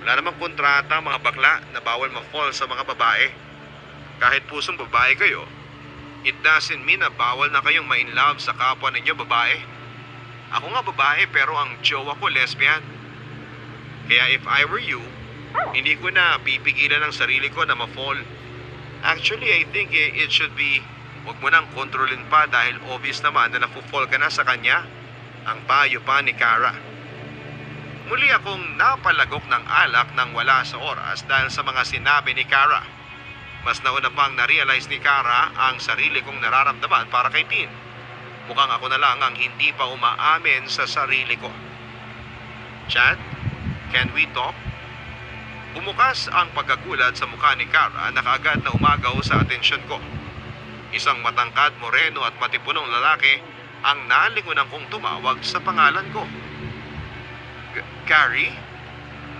Wala namang kontrata mga bakla na bawal ma-fall sa mga babae. Kahit pusong babae kayo, it doesn't mean na bawal na kayong ma-in love sa kapwa ninyo babae. Ako nga babae pero ang jowa ko lesbian. Kaya if I were you, hindi ko na pipigilan ang sarili ko na ma-fall. Actually, I think it should be huwag mo nang kontrolin pa dahil obvious naman na nafu-fall ka na sa kanya. Ang payo pa ni Kara. Muli akong napalagok ng alak nang wala sa oras dahil sa mga sinabi ni Kara. Mas nauna pang na-realize ni Kara ang sarili kong nararamdaman para kay Tin. Mukhang ako na lang ang hindi pa umaamin sa sarili ko. Chad, can we talk? Bumukas ang pagkagulat sa mukha ni Kara na kaagad na umagaw sa atensyon ko. Isang matangkad, moreno at matipunong lalaki ang nalingunan kong tumawag sa pangalan ko. Gary?